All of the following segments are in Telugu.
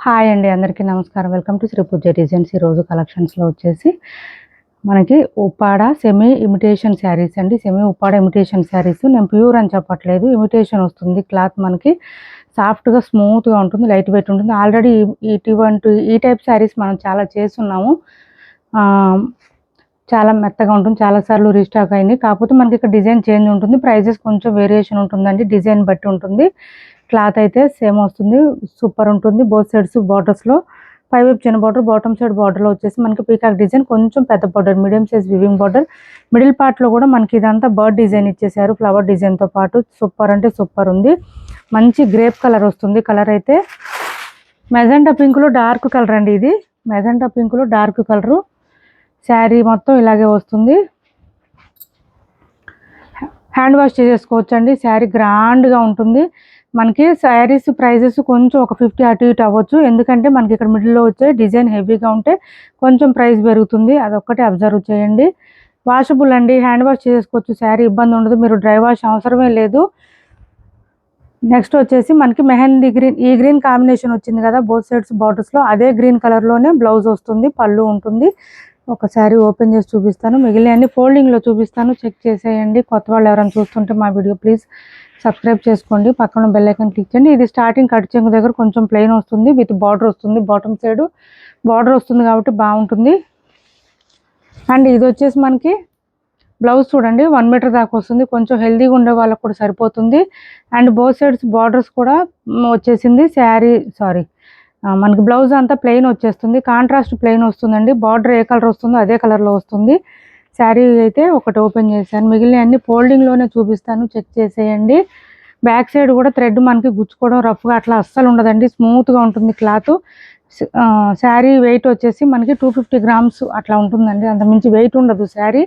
హాయ్ అండి, అందరికీ నమస్కారం. Welcome to Sri Pooja designs. ఈరోజు కలెక్షన్స్లో వచ్చేసి మనకి ఉప్పాడ సెమీ ఇమిటేషన్ శారీస్ అండి. Semi Uppada imitation sarees. నేను ప్యూర్ అని చెప్పట్లేదు, ఇమిటేషన్ వస్తుంది. క్లాత్ మనకి సాఫ్ట్గా స్మూత్గా ఉంటుంది, లైట్ వెయిట్ ఉంటుంది. ఆల్రెడీ ఈ టైప్ శారీస్ మనం చాలా చేస్తున్నాము. చాలా మెత్తగా ఉంటుంది, చాలాసార్లు రీస్టాక్ అయింది. కాకపోతే మనకి ఇక్కడ డిజైన్ చేంజ్ ఉంటుంది, ప్రైజెస్ కొంచెం వేరియేషన్ ఉంటుందండి, డిజైన్ బట్టి ఉంటుంది. క్లాత్ అయితే సేమ్ వస్తుంది, సూపర్ ఉంటుంది. బోత్ సైడ్స్ బార్డర్స్లో పైవైపు చిన్న బార్డర్, బాటమ్ సైడ్ బార్డర్లో వచ్చేసి మనకి పీకాక్ డిజైన్, కొంచెం పెద్ద border, medium size weaving border. Middle పార్ట్లో కూడా మనకి ఇదంతా బర్డ్ డిజైన్ ఇచ్చేసారు, ఫ్లవర్ డిజైన్తో పాటు. సూపర్ అంటే సూపర్ ఉంది. మంచి గ్రేప్ కలర్ వస్తుంది. కలర్ అయితే మెజెంటా పింక్లో డార్క్ కలర్ అండి. ఇది మెజెంటా పింక్లో డార్క్ కలరు. శారీ మొత్తం ఇలాగే వస్తుంది. హ్యాండ్ వాష్ చేసేసుకోవచ్చు అండి. శారీ గ్రాండ్గా ఉంటుంది. మనకి శారీస్ ప్రైజెస్ కొంచెం ఒక 50 అటు ఇటు అవ్వచ్చు, ఎందుకంటే మనకి ఇక్కడ మిడిల్లో వచ్చే డిజైన్ హెవీగా ఉంటే కొంచెం ప్రైస్ పెరుగుతుంది, అదొక్కటి అబ్జర్వ్ చేయండి. వాషబుల్ అండి, హ్యాండ్ వాష్ చేసుకోవచ్చు, శారీ ఇబ్బంది ఉండదు. మీరు డ్రై వాష్ అవసరమే లేదు. నెక్స్ట్ వచ్చేసి మనకి మెహందీ గ్రీన్, ఈ గ్రీన్ కాంబినేషన్ వచ్చింది కదా బోత్ సైడ్స్ బార్డర్స్లో, అదే గ్రీన్ కలర్లోనే బ్లౌజ్ వస్తుంది, పళ్ళు ఉంటుంది. ఒకసారి ఓపెన్ చేసి చూపిస్తాను, మిగిలిన అన్ని ఫోల్డింగ్లో చూపిస్తాను, చెక్ చేసేయండి. కొత్త వాళ్ళు ఎవరైనా చూస్తుంటే మా వీడియో ప్లీజ్ సబ్స్క్రైబ్ చేసుకోండి, పక్కన బెల్ ఐకాన్ క్లిక్ చేయండి. ఇది స్టార్టింగ్ కట్ చెంగు దగ్గర కొంచెం ప్లెయిన్ వస్తుంది, విత్ బార్డర్ వస్తుంది. బాటమ్ సైడ్ బార్డర్ వస్తుంది కాబట్టి బాగుంటుంది. అండ్ ఇది వచ్చేసి మనకి బ్లౌజ్ చూడండి, 1 మీటర్ దాకా వస్తుంది. కొంచెం హెల్దీగా ఉండే వాళ్ళకు కూడా సరిపోతుంది. అండ్ బోత్ సైడ్స్ బార్డర్స్ కూడా వచ్చేసింది. మనకి బ్లౌజ్ అంతా ప్లెయిన్ వచ్చేస్తుంది, కాంట్రాస్ట్ ప్లెయిన్ వస్తుందండి. బార్డర్ ఏ కలర్ వస్తుందో అదే కలర్లో వస్తుంది. శారీ అయితే ఒకటి ఓపెన్ చేశాను, మిగిలిన అన్ని ఫోల్డింగ్లోనే చూపిస్తాను, చెక్ చేసేయండి. బ్యాక్ సైడ్ కూడా థ్రెడ్ మనకి గుచ్చుకోవడం రఫ్గా అట్లా అస్సలు ఉండదండి, స్మూత్గా ఉంటుంది క్లాత్. శారీ వెయిట్ వచ్చేసి మనకి 250 గ్రామ్స్ అట్లా ఉంటుందండి, అంతమించి వెయిట్ ఉండదు శారీ.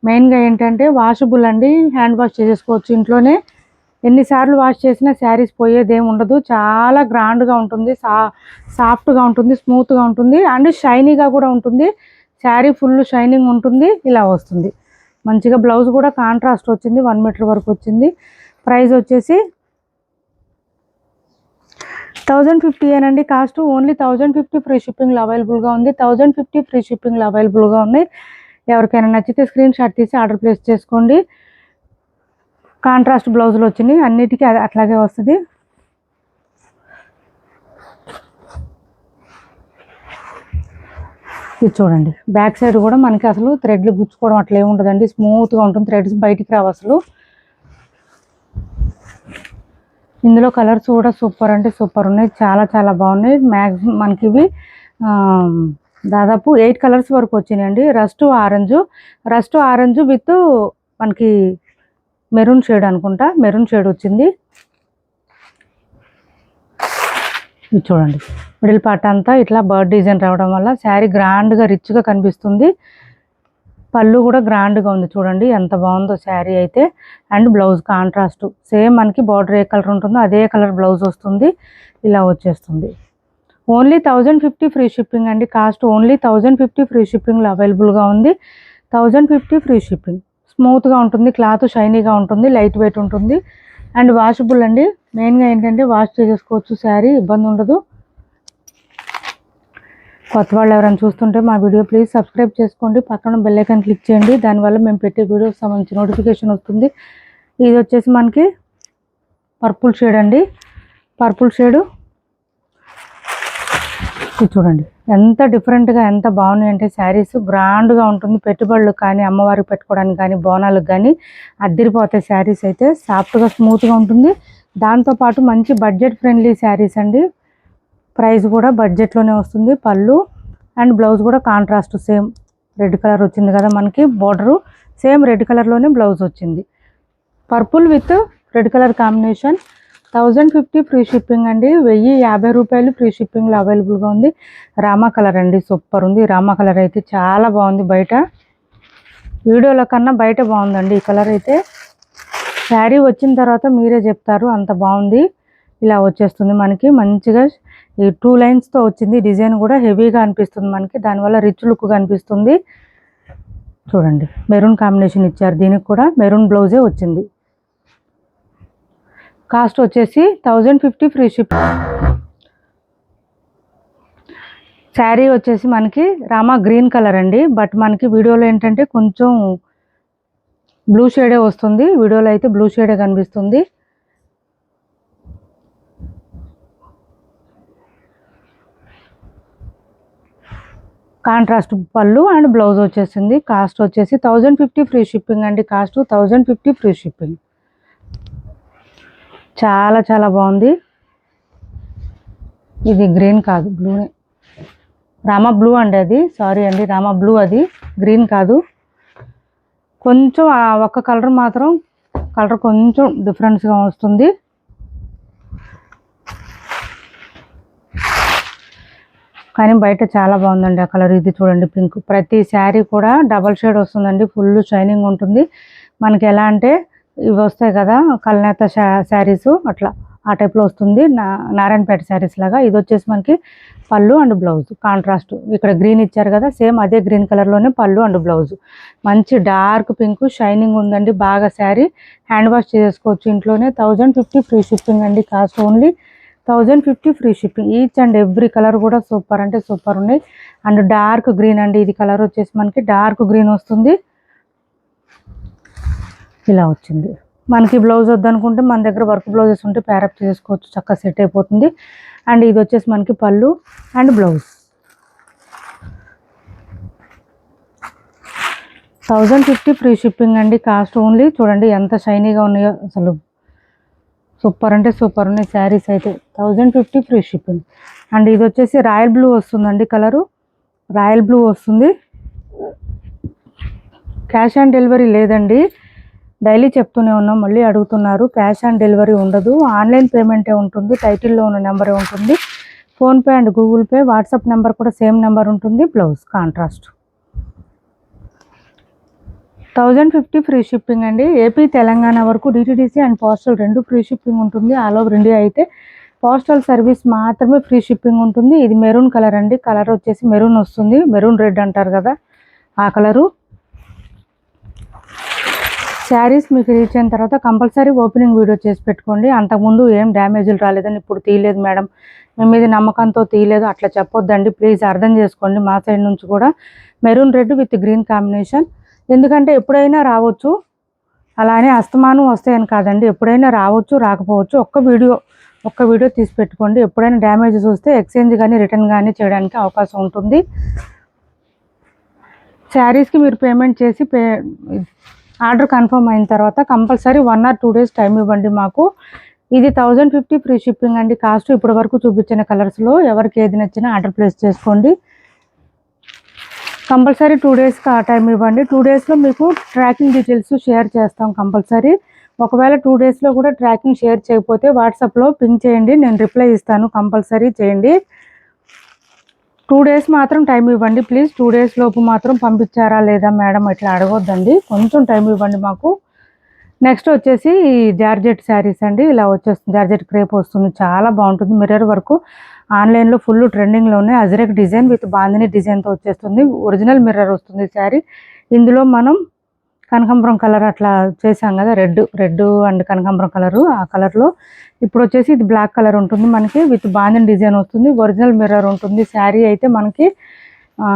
మెయిన్గా ఏంటంటే వాషబుల్ అండి, హ్యాండ్ వాష్ చేసేసుకోవచ్చు ఇంట్లోనే. ఎన్నిసార్లు వాష్ చేసినా శారీస్ పోయేదేం ఉండదు. చాలా గ్రాండ్గా ఉంటుంది, సాఫ్ట్గా ఉంటుంది, స్మూత్గా ఉంటుంది, అండ్ షైనీగా కూడా ఉంటుంది. శారీ ఫుల్ షైనింగ్ ఉంటుంది. ఇలా వస్తుంది మంచిగా. బ్లౌజ్ కూడా కాంట్రాస్ట్ వచ్చింది, 1 మీటర్ వరకు వచ్చింది. ప్రైస్ వచ్చేసి 1050 ఏనండి కాస్ట్. ఓన్లీ 1050 ఫ్రీ షిప్పింగ్లో అవైలబుల్గా ఉంది. 1050 ఫ్రీ షిప్పింగ్లో అవైలబుల్గా ఉన్నాయి. ఎవరికైనా నచ్చితే స్క్రీన్ షాట్ తీసి ఆర్డర్ ప్లేస్ చేసుకోండి. కాంట్రాస్ట్ బ్లౌజులు వచ్చినాయి, అన్నిటికీ అట్లాగే వస్తుంది. ఇది చూడండి, బ్యాక్ సైడ్ కూడా మనకి అసలు థ్రెడ్లు గుచ్చుకోవడం అట్లా ఏముండదండి, స్మూత్గా ఉంటుంది. థ్రెడ్స్ బయటికి రావు అసలు. ఇందులో కలర్స్ కూడా సూపర్ అంటే సూపర్ ఉన్నాయి, చాలా చాలా బాగున్నాయి. మ్యాక్సిమం మనకి ఇవి దాదాపు 8 కలర్స్ వరకు వచ్చినాయండి. రస్ట్ ఆరెంజ్ విత్ మనకి మెరూన్ షేడ్ అనుకుంటా, మెరూన్ షేడ్ వచ్చింది. ఇది చూడండి, మిడిల్ పార్ట్ అంతా ఇట్లా బర్డ్ డిజైన్ రావడం వల్ల శారీ గ్రాండ్గా రిచ్గా కనిపిస్తుంది. పళ్ళు కూడా గ్రాండ్గా ఉంది, చూడండి ఎంత బాగుందో శారీ అయితే. అండ్ బ్లౌజ్ కాంట్రాస్ట్ సేమ్ మనకి బార్డర్ ఏ కలర్ ఉంటుందో అదే కలర్ బ్లౌజ్ వస్తుంది. ఇలా వచ్చేస్తుంది. ఓన్లీ 1050 ఫ్రీ షిప్పింగ్ అండి కాస్ట్. ఓన్లీ 1050 ఫ్రీ షిప్పింగ్లో అవైలబుల్గా ఉంది. 1050 ఫ్రీ షిప్పింగ్. స్మూత్గా ఉంటుంది, క్లాత్ షైనీగా ఉంటుంది, లైట్ వెయిట్ ఉంటుంది, అండ్ వాషబుల్ అండి. మెయిన్గా ఏంటంటే వాష్ చేసేసుకోవచ్చు శారీ, ఇబ్బంది ఉండదు. కొత్త వాళ్ళు ఎవరైనా చూస్తుంటే మా వీడియో ప్లీజ్ సబ్స్క్రైబ్ చేసుకోండి, పక్కన బెల్ ఐకాన్ క్లిక్ చేయండి, దానివల్ల మేము పెట్టే వీడియోకి సంబంధించి నోటిఫికేషన్ వస్తుంది. ఇది వచ్చేసి మనకి పర్పుల్ షేడ్ అండి, పర్పుల్ షేడు. ఇది చూడండి ఎంత డిఫరెంట్గా ఎంత బాగున్నాయి అంటే శారీస్. గ్రాండ్గా ఉంటుంది, పెట్టుబడులు కానీ అమ్మవారికి పెట్టుకోవడానికి కానీ బోనాలకు కానీ అద్దరిపోతాయి శారీస్ అయితే. సాఫ్ట్గా స్మూత్గా ఉంటుంది. దాంతోపాటు మంచి బడ్జెట్ ఫ్రెండ్లీ శారీస్ అండి. ప్రైస్ కూడా బడ్జెట్లోనే వస్తుంది. పళ్ళు అండ్ బ్లౌజ్ కూడా కాంట్రాస్ట్ సేమ్ రెడ్ కలర్ వచ్చింది కదా మనకి, బోర్డరు సేమ్ రెడ్ కలర్లోనే బ్లౌజ్ వచ్చింది. Purple with red colour combination. 1050 free shipping అండి. 1050 రూపాయలు ఫ్రీ షిప్పింగ్లో అవైలబుల్గా ఉంది. రామా కలర్ అండి, సూపర్ ఉంది. రామా కలర్ అయితే చాలా బాగుంది, బయట వీడియోలో కన్నా బయట బాగుందండి ఈ కలర్ అయితే. శారీ వచ్చిన తర్వాత మీరే చెప్తారు, అంత బాగుంది. ఇలా వచ్చేస్తుంది మనకి మంచిగా. ఈ 2 లైన్స్తో వచ్చింది, డిజైన్ కూడా హెవీగా అనిపిస్తుంది మనకి, దానివల్ల రిచ్ లుక్గా అనిపిస్తుంది. చూడండి మెరూన్ కాంబినేషన్ ఇచ్చారు, దీనికి కూడా మెరూన్ బ్లౌజే వచ్చింది. కాస్ట్ వచ్చేసి 1050 ఫ్రీ షిప్. శారీ వచ్చేసి మనకి రామా గ్రీన్ కలర్ అండి. బట్ మనకి వీడియోలో ఏంటంటే కొంచెం బ్లూ షేడే వస్తుంది, వీడియోలో అయితే బ్లూ షేడే కనిపిస్తుంది. కాంట్రాస్ట్ పళ్ళు అండ్ బ్లౌజ్ వచ్చేసింది. కాస్ట్ వచ్చేసి 1050 ఫ్రీ షిప్పింగ్ అండి. Cost 1050 free shipping. చాలా చాలా బాగుంది. ఇది గ్రీన్ కాదు, బ్లూనే, రామా బ్లూ అండి అది. సారీ అండి, రామా బ్లూ అది, గ్రీన్ కాదు. కొంచెం ఆ ఒక్క కలర్ మాత్రం కలర్ కొంచెం డిఫరెన్స్గా వస్తుంది. కానీ బయట చాలా బాగుందండి ఆ కలర్. ఇది చూడండి పింక్. ప్రతి శారీ కూడా డబల్ షేడ్ వస్తుందండి, ఫుల్ షైనింగ్ ఉంటుంది. మనకి ఎలా అంటే ఇవి వస్తాయి కదా కల్నేత శారీస్, అట్లా ఆ టైప్లో వస్తుంది. నారాయణపేట శారీస్ లాగా. ఇది వచ్చేసి మనకి పళ్ళు అండ్ బ్లౌజ్ కాంట్రాస్ట్. ఇక్కడ గ్రీన్ ఇచ్చారు కదా, సేమ్ అదే గ్రీన్ కలర్లోనే పళ్ళు అండ్ బ్లౌజ్. మంచి డార్క్ పింక్ షైనింగ్ ఉందండి బాగా. శారీ హ్యాండ్ వాష్ చేసుకోవచ్చు ఇంట్లోనే. 1050 ఫ్రీ షిప్పింగ్ అండి. Cost only 1050 free shipping. Each and every colour కూడా సూపర్ అంటే సూపర్ ఉన్నాయి. అండ్ డార్క్ గ్రీన్ అండి, ఇది కలర్ వచ్చేసి మనకి డార్క్ గ్రీన్ వస్తుంది. ఇలా వచ్చింది. మనకి బ్లౌజ్ వద్దనుకుంటే మన దగ్గర వర్క్ బ్లౌజెస్ ఉంటే ప్యారప్ చేసుకోవచ్చు, చక్కగా సెట్ అయిపోతుంది. అండ్ ఇది వచ్చేసి మనకి పళ్ళు అండ్ బ్లౌజ్. 1050 ఫ్రీ షిప్పింగ్ అండి. Cost only. చూడండి ఎంత షైనీగా ఉన్నాయో అసలు, సూపర్ అంటే సూపర్ ఉన్నాయి శారీస్ అయితే. 1050 ఫ్రీ షిప్పింగ్. అండ్ ఇది వచ్చేసి రాయల్ బ్లూ వస్తుందండి కలరు, రాయల్ బ్లూ వస్తుంది. క్యాష్ ఆన్ డెలివరీ లేదండి, డైలీ చెప్తూనే ఉన్నాం, మళ్ళీ అడుగుతున్నారు. క్యాష్ ఆన్ డెలివరీ ఉండదు, ఆన్లైన్ పేమెంటే ఉంటుంది. టైటిల్లో ఉన్న నెంబరే ఉంటుంది. PhonePe and Google pay, WhatsApp number కూడా సేమ్ నెంబర్ ఉంటుంది. Blouse contrast. 1050 ఫ్రీ షిప్పింగ్ అండి. ఏపీ తెలంగాణ వరకు డిటిడిసి అండ్ పోస్టల్ రెండు ఫ్రీ షిప్పింగ్ ఉంటుంది. ఆల్ ఓవర్ ఇండియా అయితే పోస్టల్ సర్వీస్ మాత్రమే ఫ్రీ షిప్పింగ్ ఉంటుంది. ఇది మెరూన్ కలర్ అండి, కలర్ వచ్చేసి మెరూన్ వస్తుంది, మెరూన్ రెడ్ అంటారు కదా ఆ కలరు. శారీస్ మీకు రీచ్ అయిన తర్వాత కంపల్సరీ ఓపెనింగ్ వీడియో చేసి పెట్టుకోండి. అంతకుముందు ఏం డ్యామేజ్లు రాలేదని ఇప్పుడు తీయలేదు మేడం, మేము ఇది నమ్మకంతో తీయలేదు అట్లా చెప్పొద్దండి ప్లీజ్, అర్థం చేసుకోండి. మా సైడ్ నుంచి కూడా maroon red with green combination. ఎందుకంటే ఎప్పుడైనా రావచ్చు, అలానే అస్తమానం వస్తాయని కాదండి, ఎప్పుడైనా రావచ్చు రాకపోవచ్చు. ఒక్క వీడియో తీసి పెట్టుకోండి. ఎప్పుడైనా డ్యామేజ్ చూస్తే ఎక్స్చేంజ్ కానీ రిటర్న్ కానీ చేయడానికి అవకాశం ఉంటుంది. శారీస్కి మీరు పేమెంట్ చేసి ఆర్డర్ కన్ఫర్మ్ అయిన తర్వాత కంపల్సరీ 1 or 2 days టైం ఇవ్వండి మాకు. ఇది 1050 ఫ్రీ షిప్పింగ్ అండి. కాస్ట్ ఇప్పటి వరకు చూపించిన కలర్స్లో ఎవరికి ఏది నచ్చినా ఆర్డర్ ప్లేస్ చేసుకోండి. కంపల్సరీ 2 days టైం ఇవ్వండి. 2 daysలో మీకు ట్రాకింగ్ డీటెయిల్స్ షేర్ చేస్తాం కంపల్సరీ. ఒకవేళ 2 daysలో కూడా ట్రాకింగ్ షేర్ చేయకపోతే వాట్సాప్లో పింక్ చేయండి, నేను రిప్లై ఇస్తాను, కంపల్సరీ చేయండి. 2 days మాత్రం టైం ఇవ్వండి ప్లీజ్. 2 days లోపు మాత్రం పంపించారా లేదా మేడం ఇట్లా అడగొద్దండి, కొంచెం టైం ఇవ్వండి మాకు. నెక్స్ట్ వచ్చేసి జార్జెట్ శారీస్ అండి. ఇలా వచ్చేస్తుంది, జార్జెట్ క్రేప్ వస్తుంది, చాలా బాగుంటుంది. మిర్రర్ వరకు ఆన్లైన్లో ఫుల్ ట్రెండింగ్లో ఉన్నాయి. అజరక్ డిజైన్ విత్ బాందిని డిజైన్తో వచ్చేస్తుంది. ఒరిజినల్ మిర్రర్ వస్తుంది శారీ. ఇందులో మనం కనకాంబరం కలర్ అట్లా చేసాం కదా, రెడ్ అండ్ కనకాంబరం కలరు, ఆ కలర్లో ఇప్పుడు వచ్చేసి ఇది బ్లాక్ కలర్ ఉంటుంది మనకి, విత్ బాందిని డిజైన్ వస్తుంది. ఒరిజినల్ మిర్రర్ ఉంటుంది. శారీ అయితే మనకి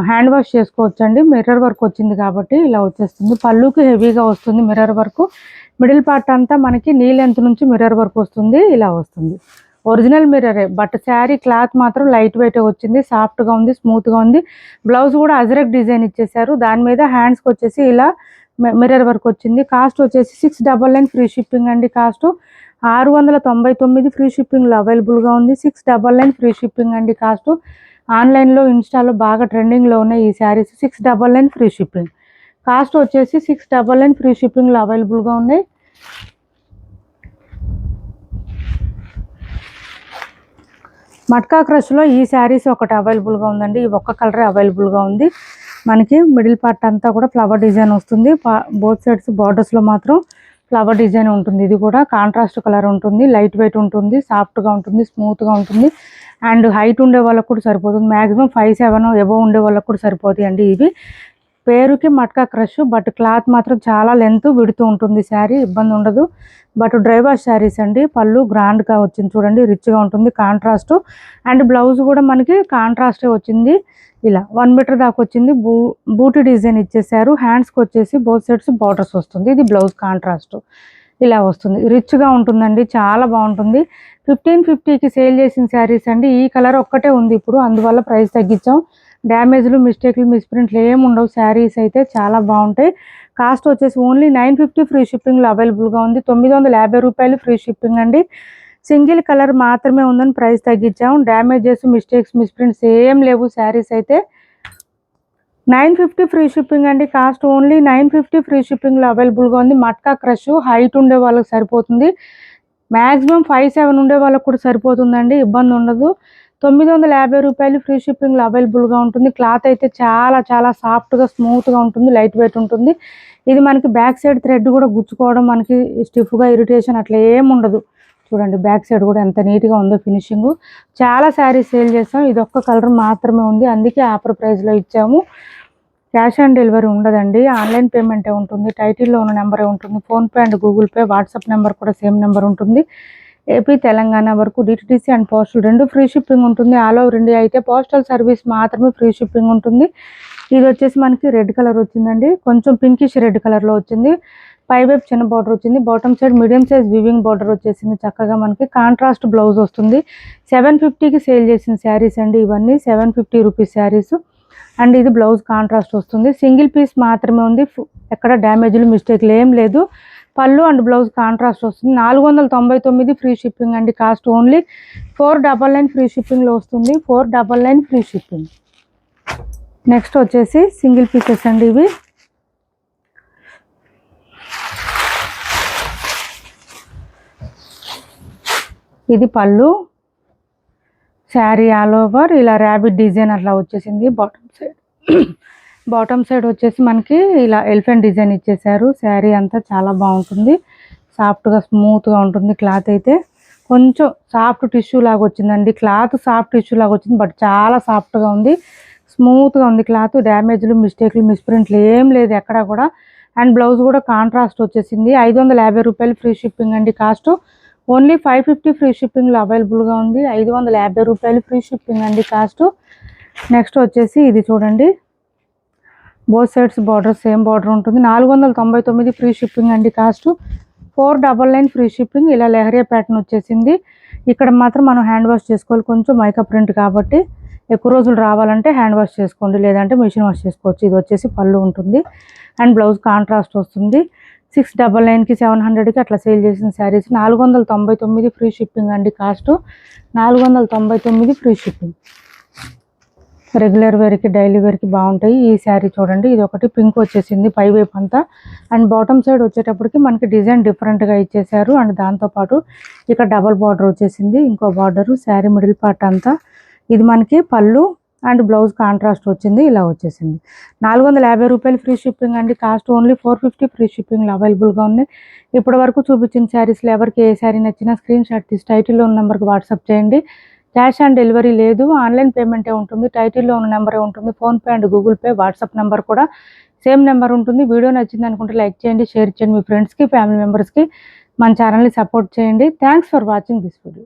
హ్యాండ్ వాష్ చేసుకోవచ్చండి, మిర్రర్ వర్క్ వచ్చింది కాబట్టి ఇలా వచ్చేస్తుంది. పళ్ళుకి హెవీగా వస్తుంది మిర్రర్ వర్క్. మిడిల్ పార్ట్ అంతా మనకి నీ లెంత్ నుంచి మిర్రర్ వర్క్ వస్తుంది, ఇలా వస్తుంది. ఒరిజినల్ మిర్రరే, బట్ శారీ క్లాత్ మాత్రం లైట్ వెయిట్ వచ్చింది, సాఫ్ట్గా ఉంది, స్మూత్గా ఉంది. బ్లౌజ్ కూడా అజరక్ డిజైన్ ఇచ్చేసారు, దాని మీద హ్యాండ్స్కి వచ్చేసి ఇలా మిర్రర్ వర్క్ వచ్చింది. కాస్ట్ వచ్చేసి 699 ఫ్రీ షిప్పింగ్ అండి. కాస్ట్ 699 ఫ్రీ షిప్పింగ్లో అవైలబుల్గా ఉంది. 699 ఫ్రీ షిప్పింగ్ అండి. కాస్ట్ ఆన్లైన్లో ఇన్స్టాలో బాగా ట్రెండింగ్లో ఉన్నాయి ఈ శారీస్. 699 free shipping. కాస్ట్ వచ్చేసి 699 ఫ్రీ షిప్పింగ్లో అవైలబుల్గా ఉన్నాయి. మట్కా క్రష్లో ఈ శారీస్ ఒకటి అవైలబుల్గా ఉందండి, ఈ ఒక్క కలరే అవైలబుల్గా ఉంది. మనకి మిడిల్ పార్ట్ అంతా కూడా ఫ్లవర్ డిజైన్ వస్తుంది, బోత్ సైడ్స్ బార్డర్స్లో మాత్రం ఫ్లవర్ డిజైన్ ఉంటుంది. ఇది కూడా కాంట్రాస్ట్ కలర్ ఉంటుంది, లైట్ వెయిట్ ఉంటుంది, సాఫ్ట్గా ఉంటుంది, స్మూత్గా ఉంటుంది. అండ్ హైట్ ఉండే వాళ్ళకు కూడా సరిపోతుంది, మ్యాక్సిమం 5'7" ఎబో ఉండే వాళ్ళకు కూడా సరిపోతాయి అండి ఇవి. పేరుకి మట్కా క్రష్, బట్ క్లాత్ మాత్రం చాలా లెంత్ విడుతూ ఉంటుంది శారీ, ఇబ్బంది ఉండదు. బట్ డ్రై వాష్ శారీస్ అండి. పళ్ళు గ్రాండ్గా వచ్చింది చూడండి, రిచ్గా ఉంటుంది, కాంట్రాస్ట్. అండ్ బ్లౌజ్ కూడా మనకి కాంట్రాస్టే వచ్చింది. ఇలా 1 మీటర్ దాకా వచ్చింది. బూటీ డిజైన్ ఇచ్చేసారు. హ్యాండ్స్కి వచ్చేసి బోత్ సైడ్స్ బార్డర్స్ వస్తుంది. ఇది బ్లౌజ్ కాంట్రాస్ట్ ఇలా వస్తుంది. రిచ్గా ఉంటుందండి, చాలా బాగుంటుంది. 1550కి సేల్ చేసిన శారీస్ అండి. ఈ కలర్ ఒక్కటే ఉంది ఇప్పుడు, అందువల్ల ప్రైస్ తగ్గించాం. డ్యామేజ్లు, మిస్టేక్లు, మిస్ప్రింట్లు ఏమి ఉండవు. శారీస్ అయితే చాలా బాగుంటాయి. కాస్ట్ వచ్చేసి ఓన్లీ 950 ఫ్రీ షిప్పింగ్లో అవైలబుల్గా ఉంది. 950 రూపాయలు ఫ్రీ షిప్పింగ్ అండి. సింగిల్ కలర్ మాత్రమే ఉందని ప్రైస్ తగ్గించాం. డ్యామేజెస్, మిస్టేక్స్, మిస్ప్రింట్స్ ఏం లేవు. శారీస్ అయితే 950 ఫ్రీ షిప్పింగ్ అండి. కాస్ట్ ఓన్లీ 950 ఫ్రీ షిప్పింగ్లో అవైలబుల్గా ఉంది. మట్కా క్రష్ హైట్ ఉండే వాళ్ళకి సరిపోతుంది. మ్యాక్సిమం 5'7" ఉండే వాళ్ళకి కూడా సరిపోతుందండి, ఇబ్బంది ఉండదు. 950 రూపాయలు ఫ్రీ షిప్పింగ్లో అవైలబుల్గా ఉంటుంది. క్లాత్ అయితే చాలా చాలా సాఫ్ట్గా, స్మూత్గా ఉంటుంది, లైట్ వెయిట్ ఉంటుంది. ఇది మనకి బ్యాక్ సైడ్ థ్రెడ్ కూడా గుచ్చుకోవడం, మనకి స్టిఫ్గా ఇరిటేషన్ అట్లా ఏమి ఉండదు. చూడండి బ్యాక్ సైడ్ కూడా ఎంత నీట్గా ఉందో ఫినిషింగ్. చాలా శారీస్ సేల్ చేస్తాం, ఇది ఒక్క కలర్ మాత్రమే ఉంది, అందుకే ఆఫర్ ప్రైస్లో ఇచ్చాము. క్యాష్ ఆన్ డెలివరీ ఉండదండి, ఆన్లైన్ పేమెంటే ఉంటుంది. టైటిల్లో ఉన్న నెంబరే ఉంటుంది. PhonePe and Google pay, WhatsApp number కూడా సేమ్ నెంబర్ ఉంటుంది. ఏపీ, తెలంగాణ వరకు DTDC and postal 2 free shipping ఉంటుంది. ఆల్ ఓవర్ ఇండియా అయితే పోస్టల్ సర్వీస్ మాత్రమే ఫ్రీ షిప్పింగ్ ఉంటుంది. ఇది వచ్చేసి మనకి రెడ్ కలర్ వచ్చిందండి, కొంచెం పింకిష్ రెడ్ కలర్లో వచ్చింది. పైవైపు చిన్న బార్డర్ వచ్చింది, bottom side medium size weaving border వచ్చేసింది. చక్కగా మనకి కాంట్రాస్ట్ బ్లౌజ్ వస్తుంది. 750కి సేల్ చేసిన శారీస్ అండి ఇవన్నీ, 750 రూపీస్ శారీస్. అండ్ ఇది బ్లౌజ్ కాంట్రాస్ట్ వస్తుంది. సింగిల్ పీస్ మాత్రమే ఉంది, ఎక్కడ డ్యామేజ్లు, మిస్టేక్లు ఏం లేదు. పళ్ళు అండ్ బ్లౌజ్ కాంట్రాస్ట్ వస్తుంది. 499 ఫ్రీ షిప్పింగ్ అండి. కాస్ట్ ఓన్లీ 499 ఫ్రీ షిప్పింగ్లో వస్తుంది. 499 ఫ్రీ షిప్పింగ్. నెక్స్ట్ వచ్చేసి సింగిల్ పీసెస్ అండి ఇవి. ఇది పళ్ళు, శారీ ఆల్ ఓవర్ ఇలా ర్యాబిట్ డిజైన్ అట్లా వచ్చేసింది. బాటమ్ సైడ్ వచ్చేసి మనకి ఇలా ఎలిఫెంట్ డిజైన్ ఇచ్చేసారు. శారీ అంతా చాలా బాగుంటుంది, సాఫ్ట్గా స్మూత్గా ఉంటుంది. క్లాత్ అయితే కొంచెం సాఫ్ట్ టిష్యూ లాగా వచ్చిందండి. క్లాత్ సాఫ్ట్ టిష్యూ లాగా వచ్చింది, బట్ చాలా సాఫ్ట్గా ఉంది, స్మూత్గా ఉంది క్లాత్. డ్యామేజ్లు, మిస్టేక్లు, మిస్ప్రింట్లు ఏం లేదు ఎక్కడ కూడా. అండ్ బ్లౌజ్ కూడా కాంట్రాస్ట్ వచ్చేసింది. 550 రూపాయలు ఫ్రీ షిప్పింగ్ అండి. కాస్ట్ ఓన్లీ 550 ఫ్రీ షిప్పింగ్లో అవైలబుల్గా ఉంది. 550 రూపాయలు ఫ్రీ షిప్పింగ్ అండి కాస్ట్. నెక్స్ట్ వచ్చేసి ఇది చూడండి, both sides border same border ఉంటుంది. 499 ఫ్రీ షిప్పింగ్ అండి. Cost 499 free shipping. ఇలా లెహరియా ప్యాటర్న్ వచ్చేసింది. ఇక్కడ మాత్రం మనం హ్యాండ్ వాష్ చేసుకోవాలి, కొంచెం మైకా ప్రింట్ కాబట్టి ఎక్కువ రోజులు రావాలంటే హ్యాండ్ వాష్ చేసుకోండి, లేదంటే మిషన్ వాష్ చేసుకోవచ్చు. ఇది వచ్చేసి పళ్ళు ఉంటుంది అండ్ బ్లౌజ్ కాంట్రాస్ట్ వస్తుంది. 699కి 700కి అట్లా సేల్ చేసిన శారీస్ 499 ఫ్రీ షిప్పింగ్ అండి. Cost 499 free shipping. రెగ్యులర్ వేర్కి, డైలీ వేర్కి బాగుంటాయి. ఈ శారీ చూడండి, ఇది ఒకటి పింక్ వచ్చేసింది పై వైపు అంతా. అండ్ బాటమ్ సైడ్ వచ్చేటప్పటికి మనకి డిజైన్ డిఫరెంట్గా ఇచ్చేసారు. అండ్ దాంతోపాటు ఇక్కడ డబల్ బార్డర్ వచ్చేసింది, ఇంకో బార్డరు. శారీ మిడిల్ పార్ట్ అంతా ఇది మనకి పళ్ళు అండ్ బ్లౌజ్ కాంట్రాస్ట్ వచ్చింది, ఇలా వచ్చేసింది. 450 రూపాయలు ఫ్రీ షిప్పింగ్ అండి. కాస్ట్ ఓన్లీ 450 ఫ్రీ షిప్పింగ్లో అవైలబుల్గా ఉన్నాయి. ఇప్పటి వరకు చూపించిన శారీస్లో ఎవరికి ఏ శారీ నచ్చినా స్క్రీన్ షాట్ తీసి టైటిల్లో ఉన్న నెంబర్కి వాట్సాప్ చేయండి. క్యాష్ ఆన్ డెలివరీ లేదు, ఆన్లైన్ పేమెంటే ఉంటుంది. టైటిల్లో ఉన్న నెంబరే ఉంటుంది. PhonePe and Google pay, WhatsApp number కూడా సేమ్ నెంబర్ ఉంటుంది. వీడియో నచ్చింది అనుకుంటే లైక్ చేయండి, షేర్ చేయండి మీ ఫ్రెండ్స్కి, ఫ్యామిలీ మెంబర్స్కి. మన ఛానల్ని సపోర్ట్ చేయండి. Thanks for watching this video.